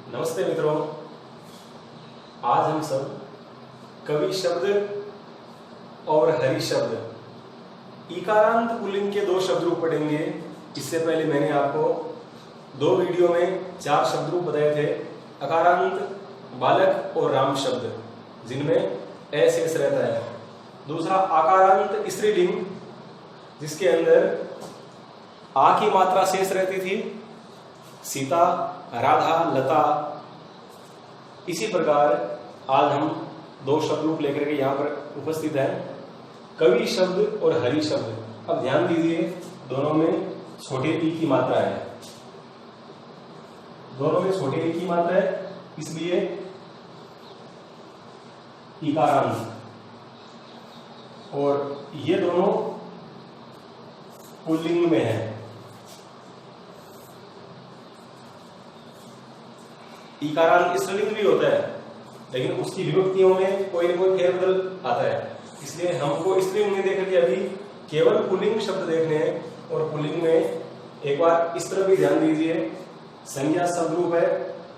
नमस्ते मित्रों, आज हम सब कवि शब्द और हरि शब्द इकारांत पुल्लिंग के दो शब्द रूप पढ़ेंगे। इससे पहले मैंने आपको दो वीडियो में 4 शब्द रूप बताए थे, अकारांत, बालक और राम शब्द, जिनमें ए शेष रहता है। दूसरा आकारांत स्त्रीलिंग, जिसके अंदर आ की मात्रा शेष रहती थी, सीता, राधा, लता। इसी प्रकार आज हम दो शब्द रूप लेकर के यहाँ पर उपस्थित हैं, कवि शब्द और हरि शब्द। अब ध्यान दीजिए, दोनों में छोटे ई की मात्रा है, दोनों में छोटे ई की मात्रा है, इसलिए इकारांत। और ये दोनों पुल्लिंग में है। इकारांत स्त्रीलिंग भी होता है, लेकिन उसकी विभक्तियों में कोई न कोई फेरबदल आता है, इसलिए हमको स्त्रीलिंग में देखकर के अभी केवल पुल्लिंग शब्द देखने हैं। और पुल्लिंग में एक बार इस तरह भी ध्यान दीजिए, संज्ञा शब्द रूप है,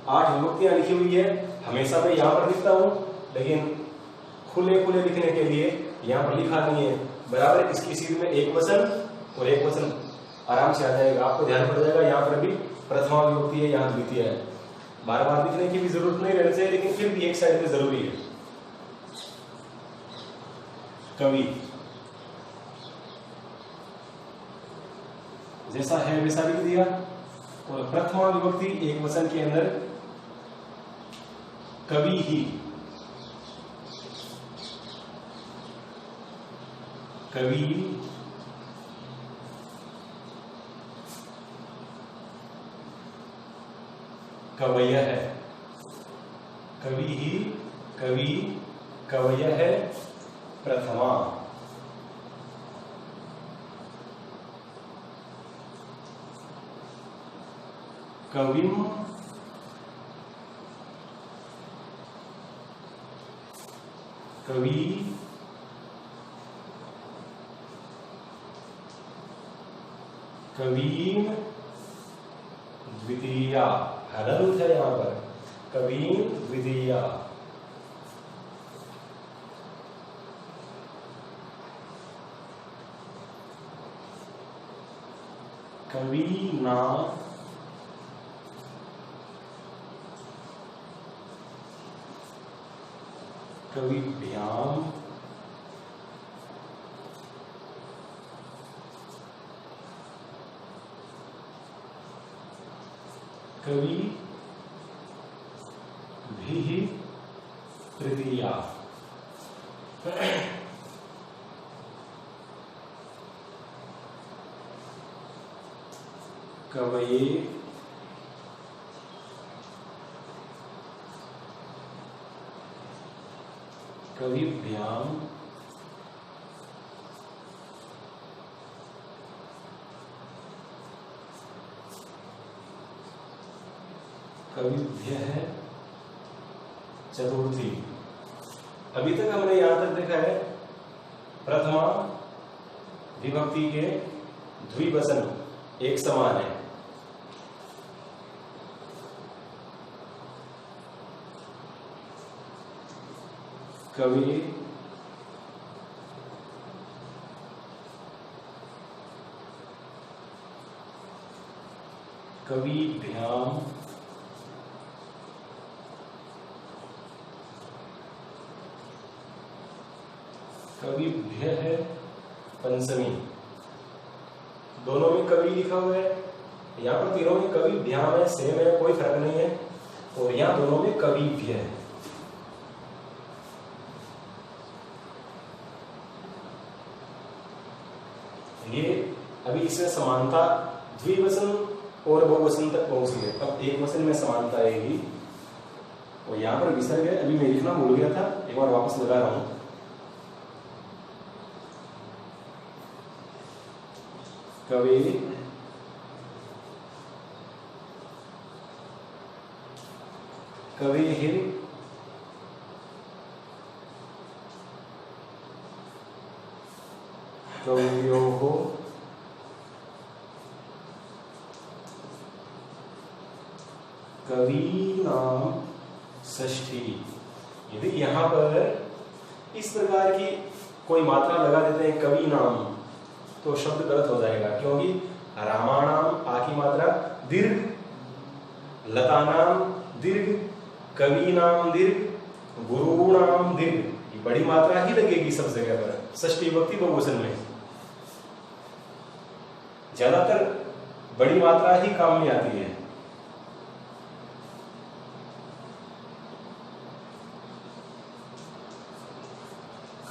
8 विभक्तियां लिखी हुई है। हमेशा मैं यहाँ पर लिखता हूँ, लेकिन खुले खुले लिखने के लिए यहाँ पर लिखा नहीं है। बराबर इसकी सीध में एक वचन और एक वचन आराम से आ जाएगा, आपको ध्यान पड़ जाएगा। यहाँ पर भी प्रथमा विभक्ति है, यहाँ द्वितीय है। बार बार लिखने की भी जरूरत नहीं रहनी चाहिए, लेकिन फिर भी एक साइड में जरूरी है। कवि जैसा है वैसा लिख दिया। और प्रथमा विभक्ति एक वचन के अंदर कवि ही, कवि, कवय है, कवि ही, कवि, कवय है प्रथमा। कविम, कवि, कवीन द्वितीया, हररुत है यहाँ पर, कवीन द्वितीया। कवीना, कविभ्याम, कवि भी तृतीया। कवये, कविभ्याम, कविभ्यः चतुर्थी। अभी तक हमने यहां तक देखा है प्रथमा विभक्ति के द्विवचन एक समान है। कवि, कविभ्याम, कविभ्यः पंचमी। दोनों में कवि लिखा हुआ है, यहाँ पर तीनों में कविभ्याम है, सेम है, कोई फर्क नहीं है। और यहाँ दोनों में कविभ्य है। ये अभी इसमें समानता द्विवचन और बहुवचन तक पहुंची है। अब एक वचन में समानता आएगी। और यहाँ पर विसर्ग है, अभी मैं लिखना भूल गया था, एक बार वापस लगा रहा हूं। कवि, कविहिर, कवयोः, कवि नाम षष्ठी। यदि यहाँ पर इस प्रकार की कोई मात्रा लगा देते हैं कवि नाम, तो शब्द गलत हो जाएगा, क्योंकि रामाणाम आ की मात्रा दीर्घ, लतानाम दीर्घ, कवीनाम दीर्घ, गुरुणाम दीर्घ, ये बड़ी मात्रा ही लगेगी सब जगह पर षष्ठी विभक्ति बहुवचन में। ज्यादातर बड़ी मात्रा ही काम में आती है।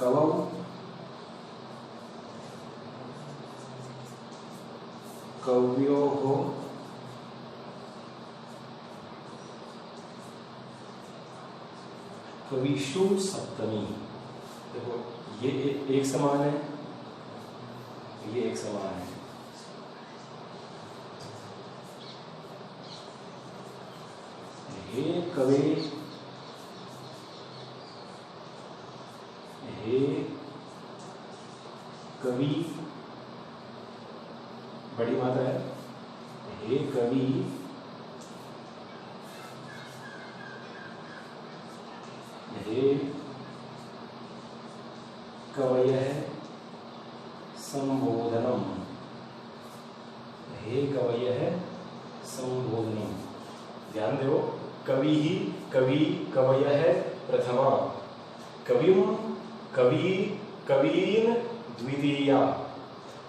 कवौ, कव्योः, कविषु सप्तमी। देखो ये एक समान है, ये एक समान है। हे कवि, हे कवि, बड़ी मात्रा है। हे कवि, हे कवयः संबोधनम, हे कवयः संबोधनम। ध्यान दो, कवि ही कवि कवयः प्रथमा, कविम कवि कवीन द्वितीया,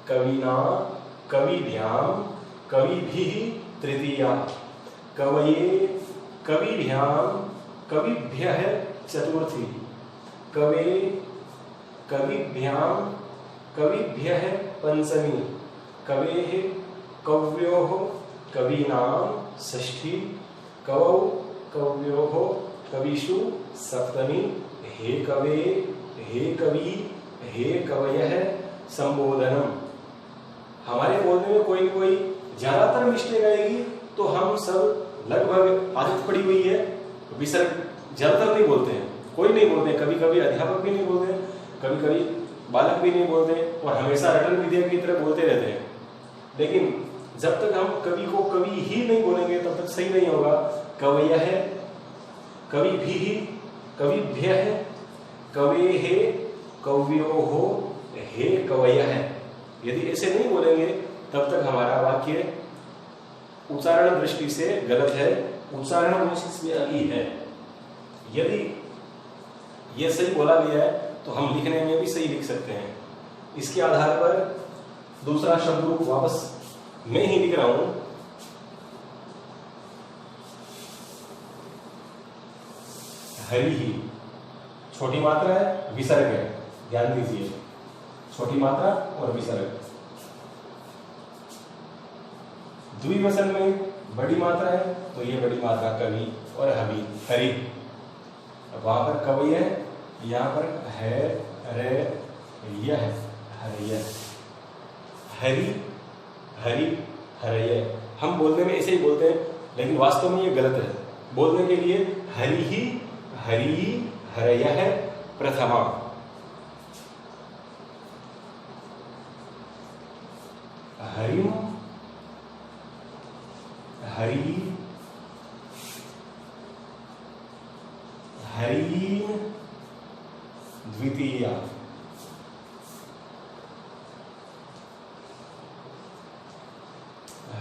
कविना कविभ्याम कविभिः तृतीया, कवये कविभ्याम कविभ्यः चतुर्थी, कवे कविभ्याम कविभ्यः पंचमी, कवेः कव्योः कवीनाम षष्ठी, कवौ कव्योः कविषु सप्तमी, हे कवे हे कवि हे कवयः संबोधनम। हमारे बोलने में कोई कोई ज्यादातर मिस्टेक आएगी, तो हम सब लगभग आदत पड़ी हुई है, विसर्ग ज्यादातर नहीं बोलते हैं, कोई नहीं बोलते, कभी कभी अध्यापक भी नहीं बोलते, कभी कभी बालक भी नहीं बोलते, और हमेशा रटन विद्या की तरह बोलते रहते हैं। लेकिन जब तक हम कवि को कवि ही नहीं बोलेंगे तब तक सही नहीं होगा। कवयः, कविभिः, कविभ्यः, कवेः, कव्योः, हे कवयः। यदि ऐसे नहीं बोलेंगे तब तक हमारा वाक्य उच्चारण दृष्टि से गलत है, उच्चारण दोष इसमें अभी है। यदि यह सही बोला गया है तो हम लिखने में भी सही लिख सकते हैं। इसके आधार पर दूसरा शब्द रूप वापस मैं ही लिख रहा हूं। हरि ही, छोटी मात्रा है, विसर्ग है, ध्यान दीजिए, छोटी मात्रा और विसर्ग। द्विवचन में बड़ी मात्रा है, तो ये बड़ी मात्रा कवि और हवि, हरि। वहां पर कवि है, यहाँ पर है, रे, यह, हरिय, हरि, हरि, हरय। हम बोलने में ऐसे ही बोलते हैं, लेकिन वास्तव में ये गलत है। बोलने के लिए हरि ही, हरि, हरयः प्रथमा, हरिम, हरि, हरीन द्वितीया,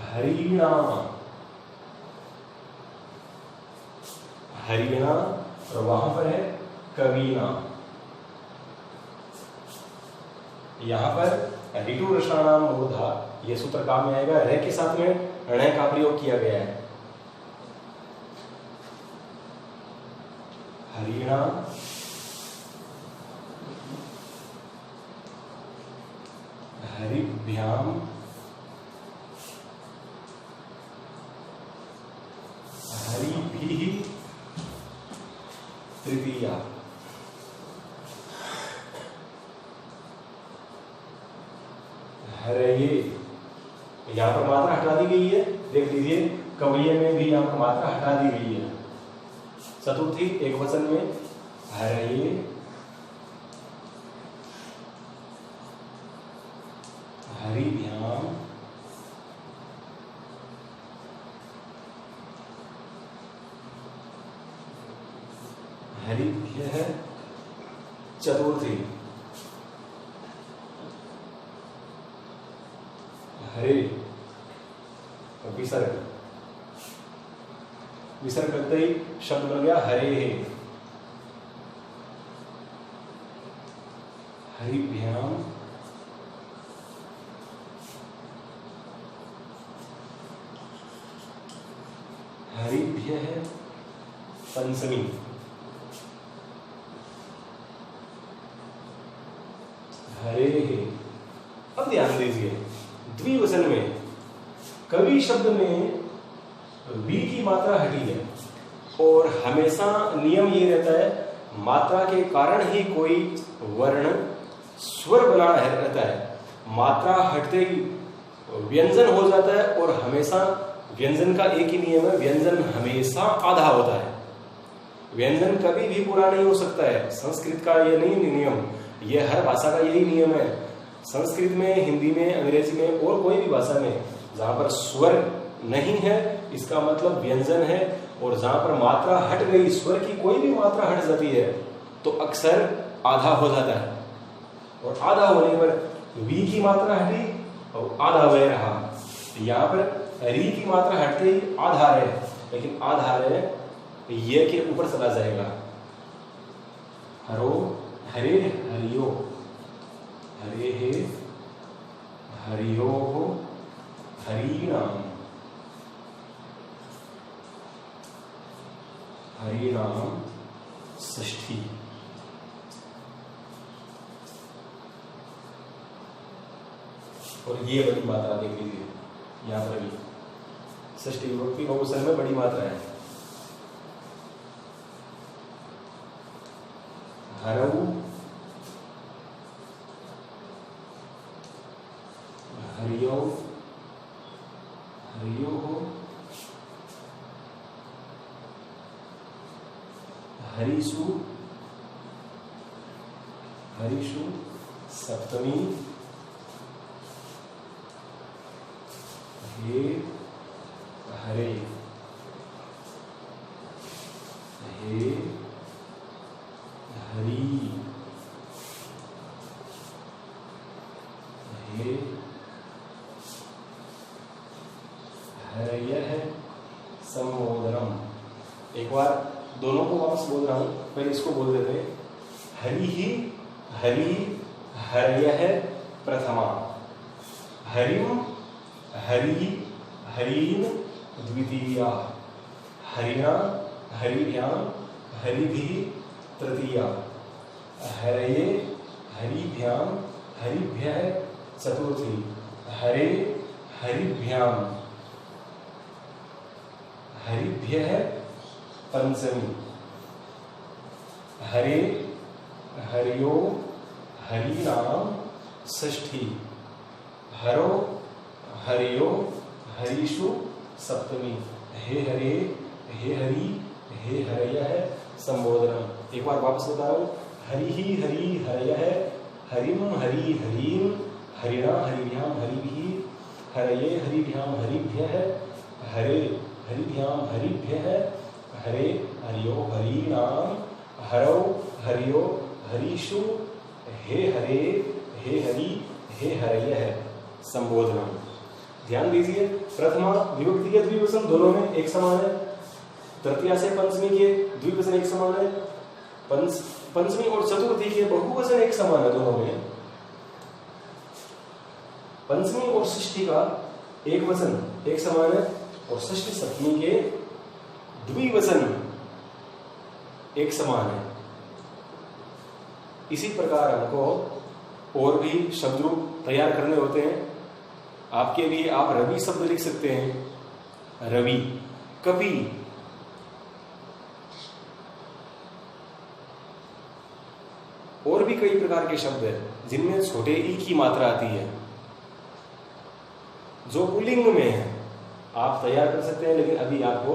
हरिणा, हरिणा, और वहां पर है कवीना। यहां पर ऋतु रसाणाम मूर्धा, यह सूत्र काम में आएगा। रे के साथ में ण का प्रयोग किया गया है। हरिणा, हरिभ्याम, हरिभिः तृतीया, हरये। यहाँ पर मात्रा हटा दी गई है, देख लीजिए, कवये में भी यहाँ पर मात्रा हटा दी गई है। चतुर्थी एक वचन में हरये, हरिभ्याम, हरिभ्यः चतुर्थी, हरे विसर्ग, विसर्ग करते ही शब्द बन गया हरे है। हरिभ्याम हरिभ्यः पंचमी, हरे है। अब ध्यान दीजिए, द्विवचन में कवि शब्द में वी की मात्रा हटी है और हमेशा नियम ये रहता है मात्रा के कारण ही कोई वर्ण स्वर बना रहता है। मात्रा हटते ही व्यंजन हो जाता है और हमेशा व्यंजन का एक ही नियम है, व्यंजन हमेशा आधा होता है। व्यंजन कभी भी पूरा नहीं हो सकता है। संस्कृत का ये नहीं नियम, ये हर भाषा का यही नियम है। संस्कृत में, हिंदी में, अंग्रेजी में और कोई भी भाषा में जहां पर स्वर नहीं है इसका मतलब व्यंजन है, और जहां पर मात्रा हट गई, स्वर की कोई भी मात्रा हट जाती है तो अक्सर आधा हो जाता है। और आधा होने पर वी की मात्रा हटी और आधा वह रहा। यहाँ पर री की मात्रा हटते ही आधा है, लेकिन आधा है ये के ऊपर चला जाएगा। हरो हरे हरियो, हरे हे हरियो हरिनाम, हरिनाम षष्ठी। और ये बड़ी मात्रा देख लीजिए, यहां पर भी षष्ठी विभक्ति बहुवचन में बड़ी मात्रा है। हरऊ हरियो हरियो हरिषु हरिषु सप्तमी, हे हरे हे हरि हे हरयः संबोधनम। एक बार दोनों को वापस बोल रहा हूं, पहले इसको बोल देते हैं। हरि ही हरि हरयः प्रथमा, हरिम हरि हरीन द्वितीया, हरिणा हरिभ्याम हरिभिः तृतीया, हरये हरिभ्याम हरिभ्यः चतुर्थी, हरे हरिभ्याम हरिभ्यः पंचमी, हरे हरियो हरिनाम षष्ठी, हरो हरियो हरिषु सप्तमी, हे हरे हे हरि हे हरयः संबोधनम। एक बार वापस बता रहा हूं। हरि ही हरि हरयः हरिम हरि हरीम, हरिणा हरिभ्याम हरिभिः, हरये हरिभ्याम हरिभ्यः, हरे हरिभ्याम हरिभ्यः, हरे हरियो हरिनाम, हरौ हरियो हरिषु, हे हरे हे हरि हे हरयः संबोधनम। ध्यान दीजिए, प्रथमा विभक्ति के द्विवचन दोनों में एक समान है, तृतीया से पंचमी के द्विवचन एक समान है, पंचमी और चतुर्थी के बहुवचन एक समान है दोनों में। पंचमी और षष्ठी का एक वचन एक समान है और षष्ठी सप्तमी के द्विवचन एक समान है। इसी प्रकार हमको और भी शब्द रूप तैयार करने होते हैं। आपके लिए आप रवि शब्द लिख सकते हैं, रवि, कवि, और भी कई प्रकार के शब्द हैं जिनमें छोटे ई की मात्रा आती है जो पुल्लिंग में है। आप तैयार कर सकते हैं, लेकिन अभी आपको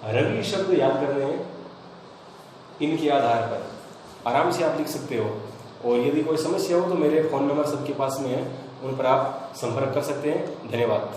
रवि शब्द याद करने हैं। इनके आधार पर आराम से आप लिख सकते हो, और यदि कोई समस्या हो तो मेरे फोन नंबर सबके पास में है, उन पर आप संपर्क कर सकते हैं। धन्यवाद।